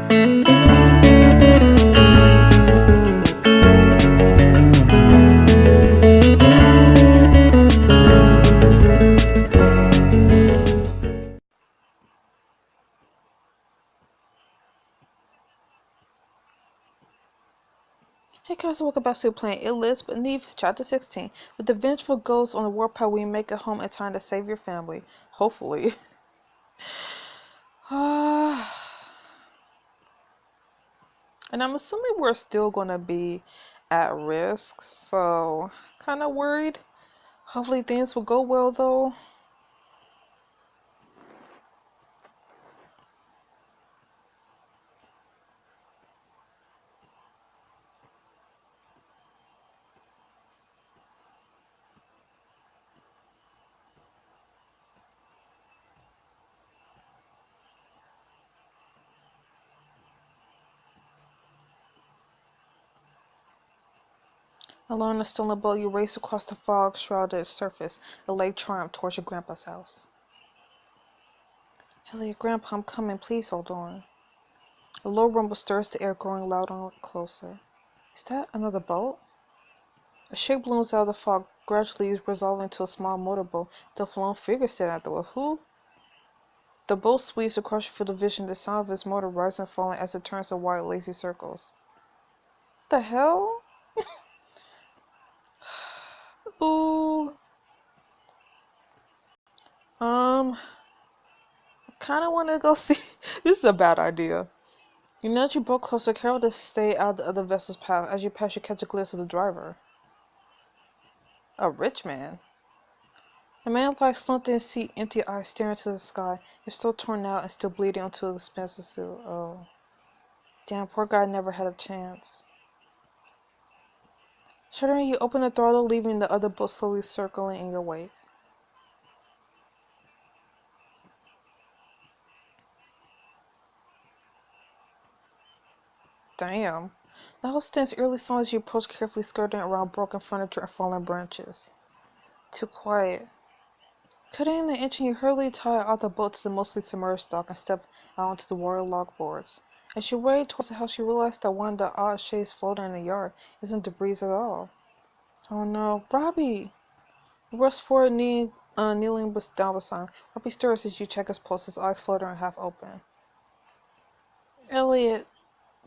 Hey guys, welcome back to playing It Lives Beneath Chapter 16. With the vengeful ghosts on the warpath, we make it home in time to save your family. Hopefully. And I'm assuming we're still gonna be at risk, so kinda worried. Hopefully things will go well though. Along the stolen boat, you race across the fog-shrouded surface, a lake triumph towards your grandpa's house. Elliot, Grandpa, I'm coming. Please hold on. A low rumble stirs the air, growing louder and closer. Is that another boat? A shape looms out of the fog, gradually resolving into a small motorboat. The lone figure staring at the wheel. Who? The boat sweeps across your field of vision, the sound of its motor rising and falling as it turns in wide, lazy circles. What the hell? Ooh. I kind of want to go see. This is a bad idea. You know that you boat closer, careful to stay out of the other vessel's path. As you pass, you catch a glimpse of the driver. A rich man. The man lies slumped in his seat, empty eyes staring into the sky. You're still torn out and still bleeding onto an expensive suit. Oh. Damn, poor guy never had a chance. Shuddering, you open the throttle, leaving the other boat slowly circling in your wake. Damn. The house stands eerily silent as you approach, carefully skirting around broken furniture and fallen branches. Too quiet. Cutting in the engine, you hurriedly tie out the boat to the mostly submerged dock and step out onto the waterlogged boards. As you wade towards the house, you realize that one of the odd shades floating in the yard isn't debris at all. Oh no, Robbie! You rush forward, kneeling down beside him. Robbie stirs as you check his pulse, his eyes fluttering half open. Elliot!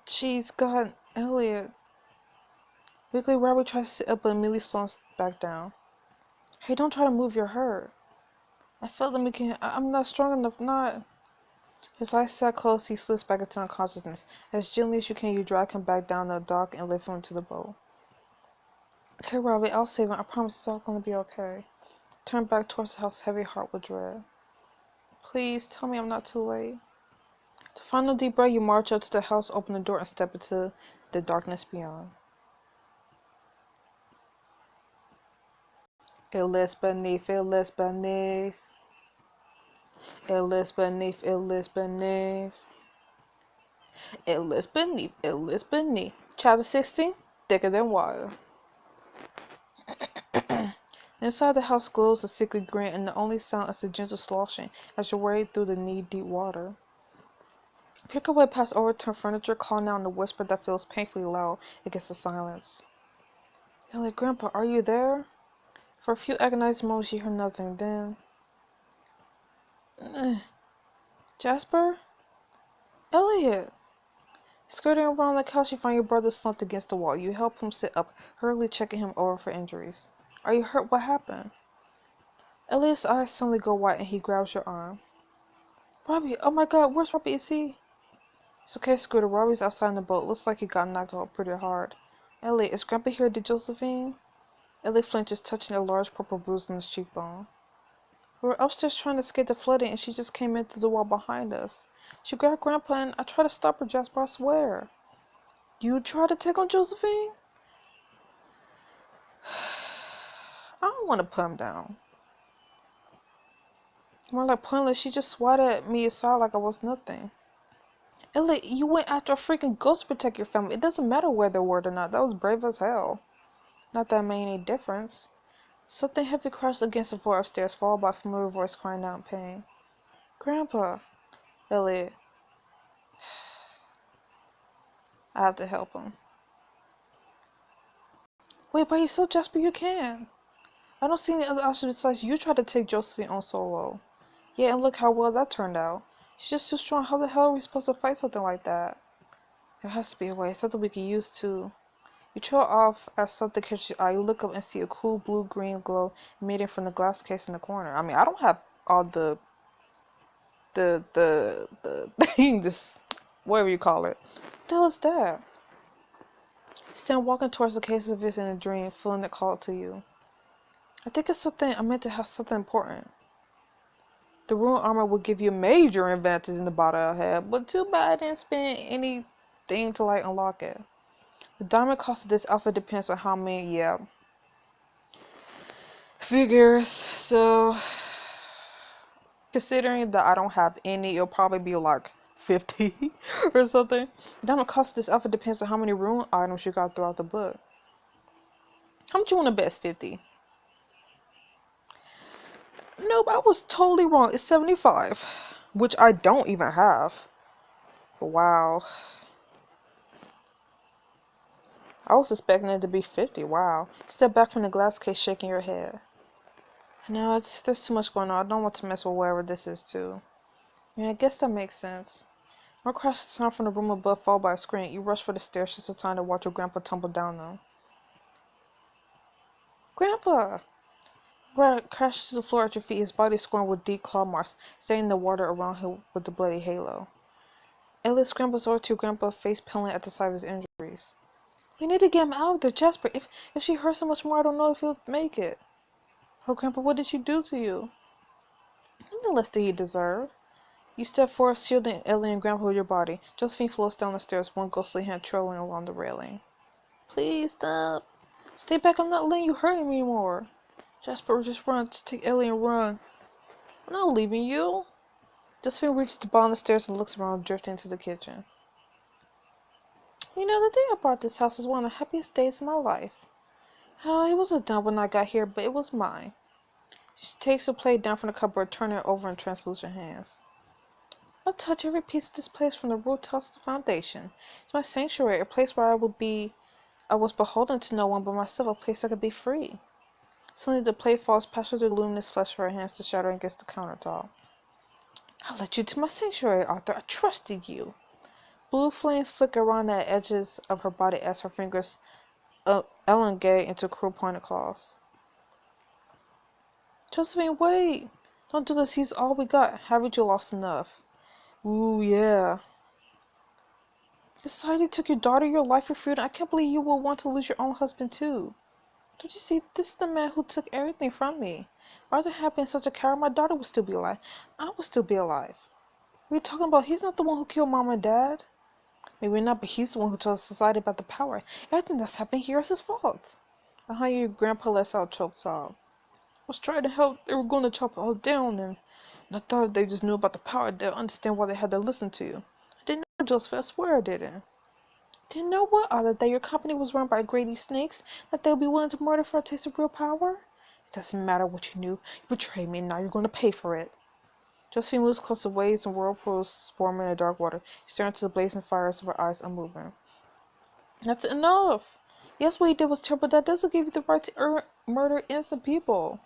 Jeez, God, Elliot! Weakly, Robbie tries to sit up, but immediately slumps back down. Hey, don't try to move, you're hurt. I felt them again. I'm not strong enough, not. His eyes sat closed, he slips back into unconsciousness. As gently as you can, you drag him back down the dock and lift him into the boat. Okay, Robbie, I'll save him. I promise it's all gonna be okay. Turn back towards the house, heavy heart with dread. Please, tell me I'm not too late. To final deep breath, you march up to the house, open the door, and step into the darkness beyond. It lives beneath, it lives beneath. It lives beneath, it lives beneath. It lives beneath, it lives beneath. Chapter 16, Thicker Than Water. Inside the house glows a sickly grin, and the only sound is the gentle sloshing as you wade through the knee-deep water. Pick your way past overturned furniture, calling out in a whisper that feels painfully loud against the silence. Elliot, Grandpa, are you there? For a few agonized moments you hear nothing, then... Jasper? Elliot! Skirting around the couch, you find your brother slumped against the wall. You help him sit up, hurriedly checking him over for injuries. Are you hurt? What happened? Elliot's eyes suddenly go white and he grabs your arm. Robbie! Oh my God, where's Robbie? Is he? It's okay, Scooter. Robbie's outside in the boat. Looks like he got knocked out pretty hard. Elliot, is Grandpa here? Did Josephine? Elliot flinches, touching a large purple bruise on his cheekbone. We were upstairs trying to escape the flooding, and she just came in through the wall behind us. She grabbed Grandpa, and I tried to stop her, Jasper, I swear. You tried to take on Josephine? I don't want to put him down. More like pointless, she just swatted me aside like I was nothing. Elliot, you went after a freaking ghost to protect your family. It doesn't matter whether they're word or not. That was brave as hell. Not that made any difference. Something heavy crashed against the floor upstairs, followed by a familiar voice crying out in pain. Grandpa. Elliot. I have to help him. Wait, by yourself, Jasper, you can. I don't see any other options besides you try to take Josephine on solo. Yeah, and look how well that turned out. She's just too strong. How the hell are we supposed to fight something like that? There has to be a way, something we can use too. You trail off as something catches your eye. You look up and see a cool blue-green glow emitting from the glass case in the corner. I mean, I don't have all the thing, this, whatever you call it. What the hell is that? Stand walking towards the case as if it's in a dream, feeling it call to you. I think it's something I meant to have something important. The ruined armor would give you a major advantage in the battle I had, but too bad I didn't spend anything to like unlock it. The diamond cost of this outfit depends on how many, yeah. Figures, so considering that I don't have any, it'll probably be like 50 or something. The diamond cost of this outfit depends on how many ruined items you got throughout the book. How much you want to bet? 50? Nope, I was totally wrong. It's 75, which I don't even have. Wow. I was expecting it to be 50. Wow. Step back from the glass case, shaking your head. No, there's too much going on. I don't want to mess with whatever this is, too. Yeah, I guess that makes sense. One crash sound from the room above, followed by a scream. You rush for the stairs just in time to watch your grandpa tumble down them. Grandpa! Brad crashes to the floor at your feet, his body scored with deep claw marks, staining the water around him with the bloody halo. Elliot scrambles over to Grandpa, face peeling at the sight of his injuries. We need to get him out of there, Jasper. If she hurts so much more, I don't know if he'll make it. Oh, Grandpa, what did she do to you? Nothing less than he deserved. You step forward, shielding Ellie and Grandpa with your body. Josephine floats down the stairs, one ghostly hand trailing along the railing. Please stop. Stay back, I'm not letting you hurt him anymore. Jasper, just run. Just take Ellie and run. I'm not leaving you. Josephine reaches the bottom of the stairs and looks around, drifting into the kitchen. You know, the day I bought this house was one of the happiest days of my life. Oh, it wasn't done when I got here, but it was mine. She takes the plate down from the cupboard, turning it over in translucent hands. I'll touch every piece of this place from the rooftops to the foundation. It's my sanctuary, a place where I was beholden to no one but myself, a place I could be free. Suddenly the plate falls past the luminous flesh of her hands to shatter against the countertop. I led you to my sanctuary, Arthur. I trusted you. Blue flames flicker around the edges of her body as her fingers elongate into cruel pointed claws. Josephine, wait! Don't do this. He's all we got. Haven't you lost enough? Ooh, yeah. Society took your daughter, your life, your freedom. I can't believe you will want to lose your own husband, too. Don't you see? This is the man who took everything from me. If Arthur had been such a coward, my daughter would still be alive. I would still be alive. What are you talking about? He's not the one who killed Mom and Dad. Maybe not, but he's the one who told society about the power. Everything that's happened here is his fault. Behind you, Grandpa lets out a choked sob. I was trying to help. They were going to chop it all down, and I thought if they just knew about the power, they'd understand why they had to listen to you. I didn't know, Joseph. I swear I didn't. Didn't know what, Other, that your company was run by greedy snakes? That they would be willing to murder for a taste of real power? It doesn't matter what you knew. You betrayed me, and now you're going to pay for it. Josephine moves close to waves and whirlpools swarming in the dark water, staring into the blazing fires of her eyes unmoving. That's enough. Yes, what he did was terrible. That doesn't give you the right to murder innocent people.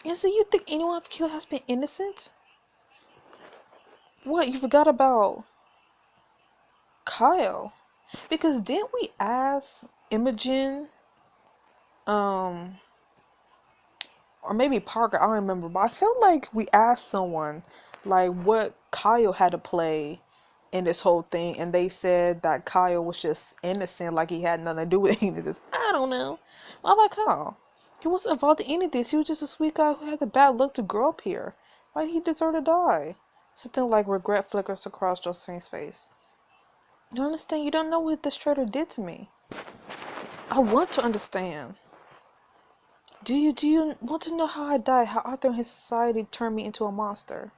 Innocent? You think anyone I've killed has been innocent? What? You forgot about Kyle? Because didn't we ask Imogen, or maybe Parker, I don't remember, but I felt like we asked someone, like, what Kyle had to play in this whole thing, and they said that Kyle was just innocent, like he had nothing to do with any of this. I don't know. What about Kyle? He wasn't involved in any of this. He was just a sweet guy who had the bad luck to grow up here. Why did he deserve to die? Something like regret flickers across Josephine's face. You don't understand? You don't know what this traitor did to me. I want to understand. Do you want to know how I died? How Arthur and his society turned me into a monster?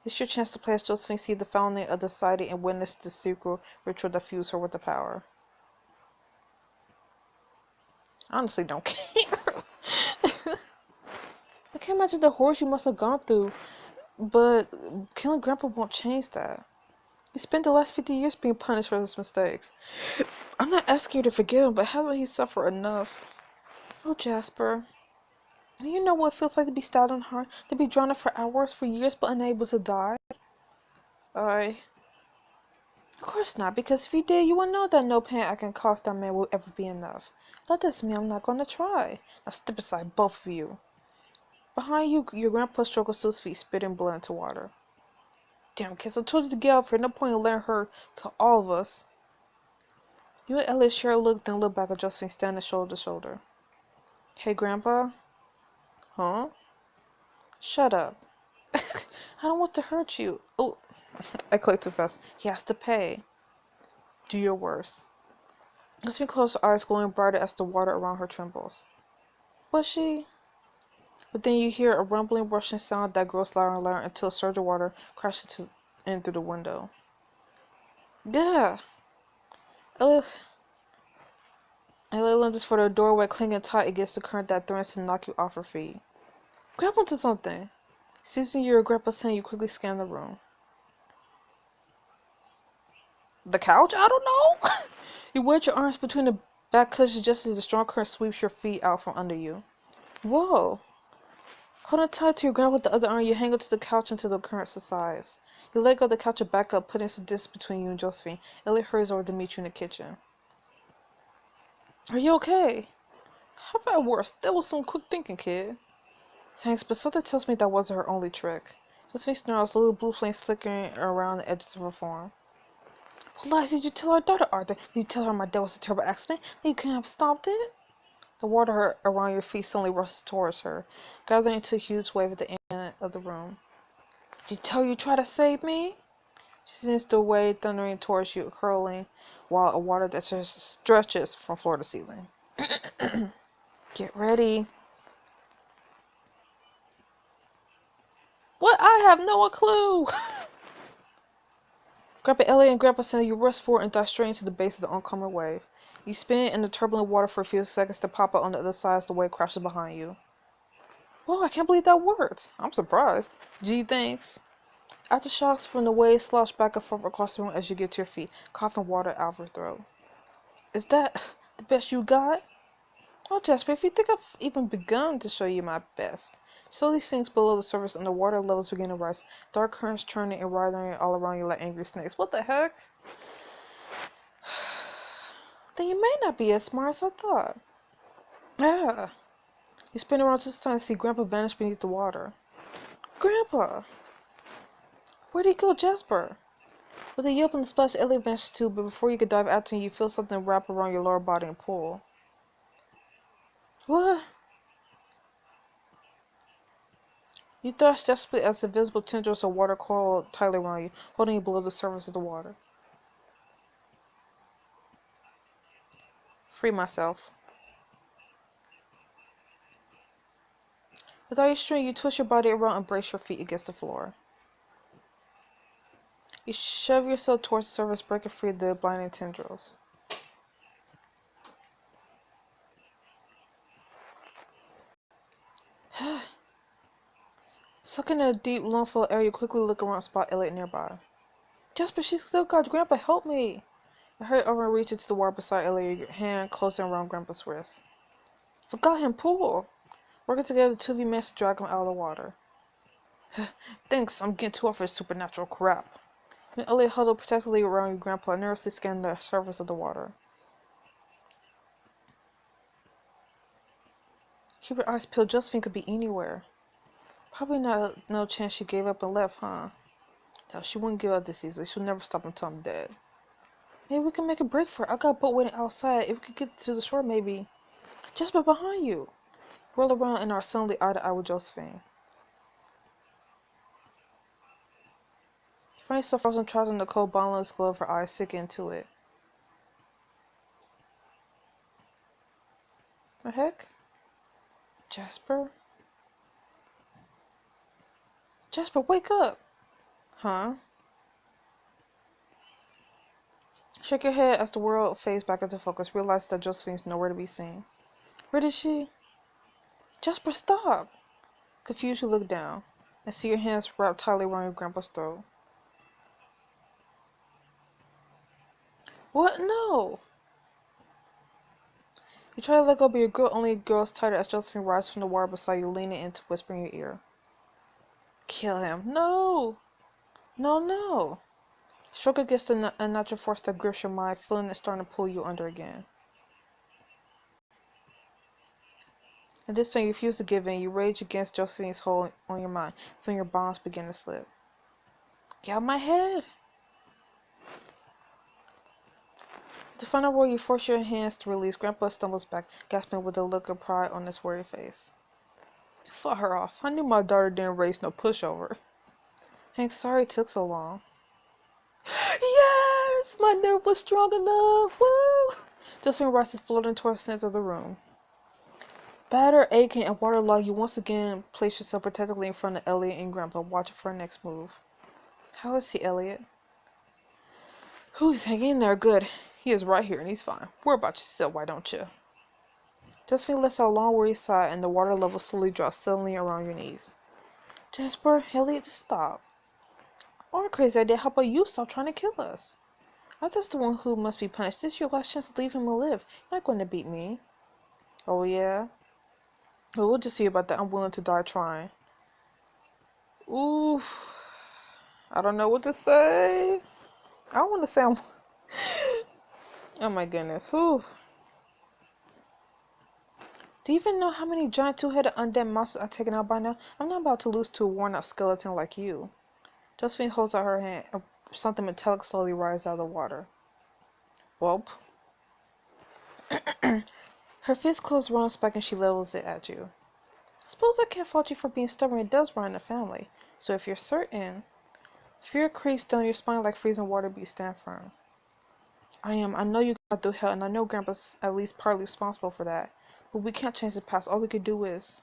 It's your chance to play as Josephine, see the founding of the society, and witness the secret ritual that fused her with the power. I honestly don't care. I can't imagine the horrors you must have gone through, but killing Grandpa won't change that. He spent the last 50 years being punished for his mistakes. I'm not asking you to forgive him, but hasn't he suffered enough? Oh, Jasper. Do you know what it feels like to be stabbed and hurt? To be drowned for hours, for years, but unable to die? I... Of course not, because if you did, you would know that no pain I can cause that man will ever be enough. That doesn't mean I'm not going to try. Now step aside, both of you. Behind you, your grandpa struggles to his feet, spitting blood into water. Damn kids, I told you to get out of here. No point in letting her kill all of us. You and Elliot share a look, then look back at Josephine standing shoulder to shoulder. Hey, Grandpa? Huh? Shut up. I don't want to hurt you. Oh, I clicked too fast. He has to pay. Do your worst. Josephine closed her eyes, glowing brighter as the water around her trembles. Was she? But then you hear a rumbling, rushing sound that grows louder and louder until a surge of water crashes in through the window. Yeah. Elliot lunges for the doorway, clinging tight against the current that threatens to knock you off her feet. Grab onto something. Seizing your grandpa's hand, you quickly scan the room. The couch? I don't know. You wedge your arms between the back cushions just as the strong current sweeps your feet out from under you. Whoa. Holding tight to your grandpa with the other arm, you hang onto the couch until the current subsides. You let go of the couch and back up, putting some distance between you and Josephine. Elliot hurries over to meet you in the kitchen. Are you okay? How about worse? That was some quick thinking, kid. Thanks, but something tells me that wasn't her only trick. Josephine snarls, little blue flames flickering around the edges of her form. What lies did you tell our daughter, Arthur? Did you tell her my dad was a terrible accident? That you couldn't have stopped it? The water around your feet suddenly rushes towards her, gathering into a huge wave at the end of the room. Did you tell her you tried to save me? She sends the wave thundering towards you, curling, while a water that stretches from floor to ceiling. Get ready. What? I have no clue! Grandpa Elliot and Grandpa Santa, you rush forward and dive straight into the base of the oncoming wave. You spin in the turbulent water for a few seconds to pop out on the other side as the wave crashes behind you. Whoa, I can't believe that worked. I'm surprised. Gee, thanks. Aftershocks from the wave slosh back and forth across the room as you get to your feet, coughing water out of your throat. Is that the best you got? Oh, Jasper, if you think I've even begun to show you my best. Slowly sinks below the surface and the water levels begin to rise, dark currents churning and writhing all around you like angry snakes. What the heck? Then you may not be as smart as I thought. Ah. You spin around just in time to see Grandpa vanish beneath the water. Grandpa! Where'd he go, Jasper? With a yelp and a splash, Elliot vanishes too, but before you could dive after him, you feel something wrap around your lower body and pull. What? You thrash desperately as the visible tendrils of water coil tightly around you, holding you below the surface of the water. Free myself. With all your strength, you twist your body around and brace your feet against the floor. You shove yourself towards the surface, breaking free of the blinding tendrils. Sucking in a deep, lungful of air, you quickly look around and spot Elliot nearby. Jasper, she's still got Grandpa, help me! You hurry over and reach into the water beside Elliot, your hand closing around Grandpa's wrist. Forgot him, pull! Working together, the two of you manage to drag him out of the water. Thanks, I'm getting too off for this supernatural crap. And Elliot huddled protectively around your grandpa, nervously scanning the surface of the water. Keep your eyes peeled, Josephine could be anywhere. Probably not no chance she gave up and left, huh? No, she wouldn't give up this easily. She'll never stop until I'm dead. Maybe we can make a break for it. I got a boat waiting outside. If we could get to the shore, maybe. Jasper, behind you. Whirl around and are suddenly eye to eye with Josephine. You find yourself frozen, trapped in the cold, bottomless glow of her eyes, sinking into it. The heck? Jasper? Jasper, wake up! Huh? Shake your head as the world fades back into focus. Realize that Josephine's nowhere to be seen. Where is she? Jasper, stop! Confused, you look down and see your hands wrapped tightly around your grandpa's throat. What? No! You try to let go, but your grip only grows tighter as Josephine rises from the water beside you, leaning in to whisper in your ear. Kill him. No! No, no! Stroke against the unnatural force that grips your mind, feeling it starting to pull you under again. And this time you refuse to give in. You rage against Josephine's hold on your mind, feeling your bonds begin to slip. Get out of my head! To find out where you force your hands to release, Grandpa stumbles back, gasping with a look of pride on his worried face. You fought her off. I knew my daughter didn't raise no pushover. Hank, sorry it took so long. Yes! My nerve was strong enough! Woo! Josephine rises, floating towards the center of the room. Battered, aching, and waterlogged, you once again place yourself protectively in front of Elliot and Grandpa, watching for her next move. How is he, Elliot? He's hanging in there good. He is right here and he's fine. Worry about yourself, why don't you? Josephine lets out a long weary sigh and the water level slowly drops suddenly around your knees. Jasper, Elliot, just stop. Or a crazy idea, how about you stop trying to kill us? I'm just the one who must be punished. This is your last chance to leave him alive. You're not going to beat me. Oh yeah? Well, we'll just see about that. I'm willing to die trying. Ooh. I don't know what to say. I want to say I'm... Oh my goodness. Whew. Do you even know how many giant two-headed undead monsters I've taken out by now? I'm not about to lose to a worn-out skeleton like you. Josephine holds out her hand, and something metallic slowly rises out of the water. Whoop. Her fist closes around back and she levels it at you. I suppose I can't fault you for being stubborn. It does run in the family. So if you're certain, fear creeps down your spine like freezing water, but you stand firm. I am. I know you got through hell, and I know Grandpa's at least partly responsible for that. But we can't change the past. All we could do is...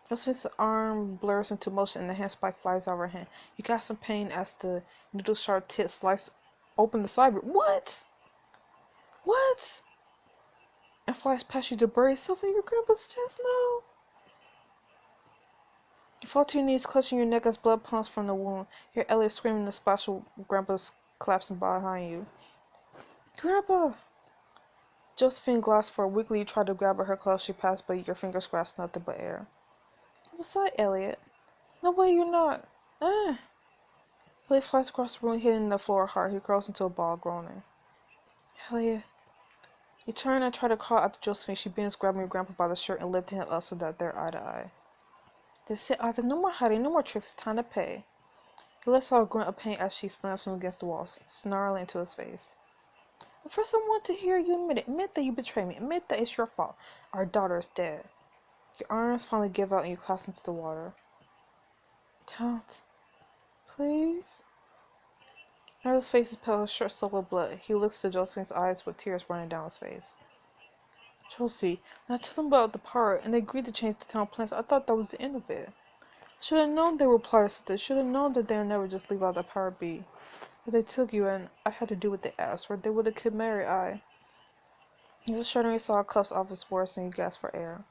Josephine's arm blurs into motion and the hand spike flies out of her hand. You got some pain as the needle-sharp tip slices open the cyber. What? What? And flies past you to bury yourself in your Grandpa's chest? No. You fall to your knees, clutching your neck as blood pumps from the wound. You hear Elliot screaming, the splash of Grandpa's collapsing behind you. Grandpa! Josephine glanced for a weakly. You tried to grab at her clothes. She passed, but your fingers grasped nothing but air. What's that, Elliot? No way, you're not. Elliot flies across the room, hitting the floor hard. He curls into a ball, groaning. Elliot. You turn and try to call after Josephine. She bends, grabbing your grandpa by the shirt and lifting him up so that they're eye to eye. They sit either. No more hiding, no more tricks. It's time to pay. He lets out a grunt of pain as she slams him against the wall, snarling into his face. But first, I want to hear you admit it. Admit that you betrayed me. Admit that it's your fault. Our daughter is dead. Your arms finally give out and you collapse into the water. Don't. Please? Harold's face is pale, his shirt soaked with blood. He looks to Josephine's eyes with tears running down his face. Josie, when I told them about the pirate and they agreed to change the town plans, I thought that was the end of it. I should have known they were plotters to this. Should have known that they would never just leave out that pirate be. But they took you and I had to do what they asked, or they would have killed Mary. He was shuddering, saw cuffs off his words and he gasped for air.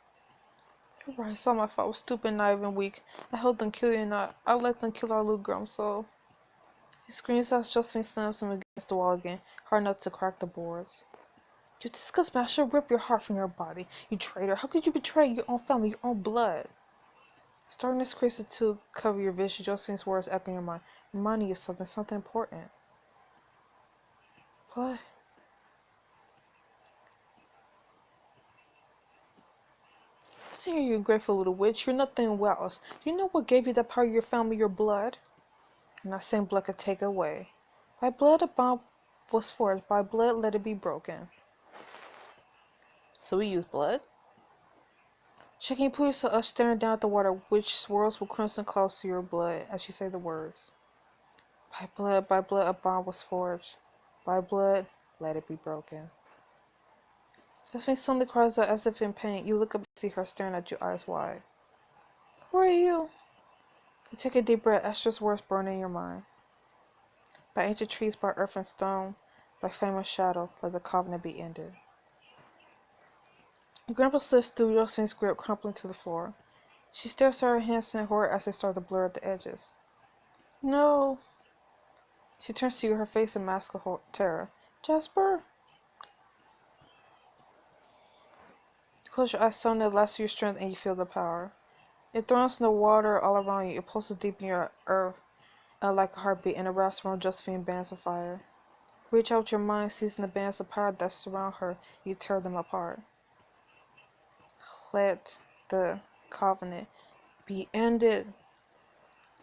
You're right, it's all my fault. I was stupid, naive, and weak. I helped them kill you and I let them kill our little girl, so... He screams as Josephine slams him against the wall again, hard enough to crack the boards. You disgust me. I should rip your heart from your body. You traitor. How could you betray your own family, your own blood? Darkness creases to cover your vision. Josephine's words echo in your mind, reminding you of something important. What? Listen here, you grateful little witch. You're nothing else. Do you know what gave you that power of your family, your blood? And that same blood could take away. By blood a bond was forged. By blood let it be broken. So we use blood? Shaking, pull yourself up, staring down at the water, which swirls with crimson clouds to your blood as you say the words. By blood, a bond was forged. By blood, let it be broken. Josephine suddenly cries out as if in pain. You look up to see her staring at you, eyes wide. Who are you? You take a deep breath, Esther's words burn in your mind. By ancient trees, by earth and stone, by flame and shadow, let the covenant be ended. Your grandpa slips through Josephine's grip, crumpling to the floor. She stares at her hands in horror as they start to blur at the edges. No. She turns to you, her face a mask of terror. Jasper? You close your eyes, suddenly it lasts your strength, and you feel the power. It throws in the water all around you. It pulses deep in your earth like a heartbeat, and it wraps around Josephine bands of fire. Reach out your mind, seizing the bands of power that surround her. You tear them apart. Let the covenant be ended.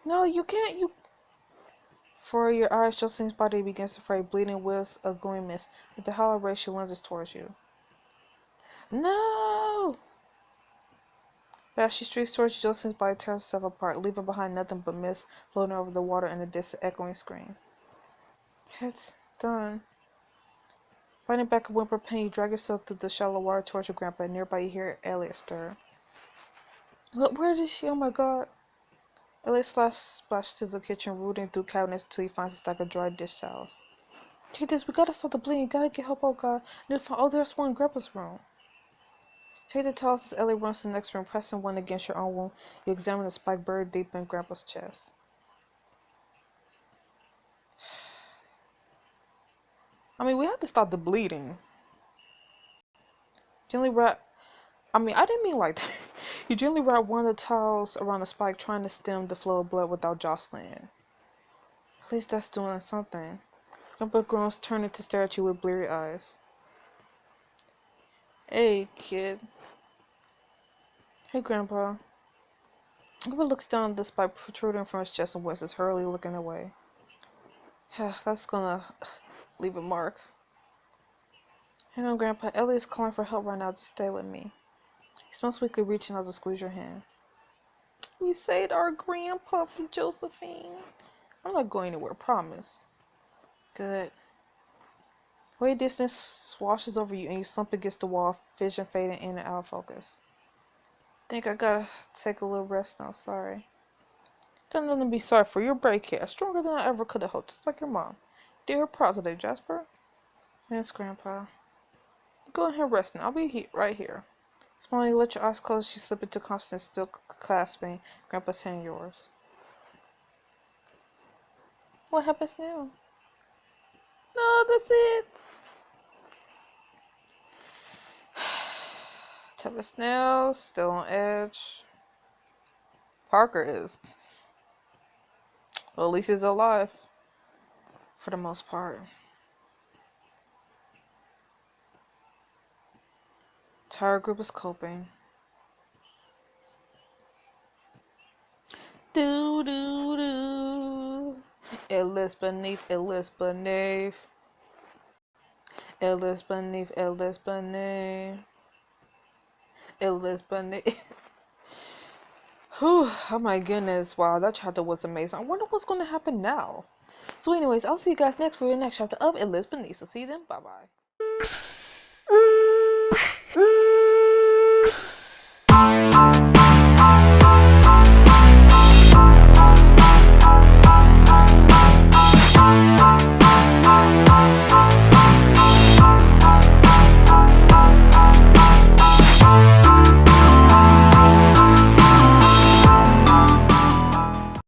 No, you can't. For your eyes, Josephine's body begins to fray, bleeding wisps of glowing mist. With the hollow ray, she lunges towards you. No! But as she streaks towards you, Josephine's body tears itself apart, leaving behind nothing but mist floating over the water and a distant echoing scream. It's done. Fighting back a whimper of pain, you drag yourself through the shallow water towards your grandpa. Nearby, you hear Elliot stir. Where is she? Oh my god. Elliot splashes to the kitchen, rooting through cabinets until he finds a stack of dry dish towels. Take this, we gotta stop the bleeding, gotta get help, oh god. There's one in Grandpa's room. Take the towels as Elliot runs to the next room, pressing one against your own wound. You examine the spike buried deep in Grandpa's chest. I mean, we have to stop the bleeding. Gently wrap. I didn't mean like that. You gently wrap one of the towels around the spike, trying to stem the flow of blood without jostling it. At least that's doing something. Grandpa groans, turning to stare at you with bleary eyes. Hey, kid. Hey, Grandpa. Grandpa looks down at the spike protruding from his chest and winces, hurriedly looking away. That's gonna leave a mark. Hang on, Grandpa. Ellie's calling for help right now. Just stay with me. He smells weakly, reaching out to squeeze your hand. We saved our grandpa from Josephine. I'm not going anywhere, promise. Good. Way distance swashes over you and you slump against the wall, vision fading in and out of focus. Think I gotta take a little rest now, sorry. Don't nothing to be sorry for. Your break here, stronger than I ever could have hoped, just like your mom. Do her proud today, Jasper. Yes, Grandpa. Go ahead and rest now. I'll be right here. Smiling, let your eyes close. You slip into consciousness, still clasping Grandpa's hand in yours. What happens now? No, that's it. Tempest nails, still on edge. Parker is. Well, at least he's alive. For the most part. Entire group is coping. Do do do. It lives beneath. It lives beneath. It lives beneath. It lives beneath. It lives beneath. Whew, oh my goodness, wow, that chapter was amazing. I wonder what's going to happen now. So anyways, I'll see you guys next for your next chapter of It Lives Beneath. So see you then, bye bye.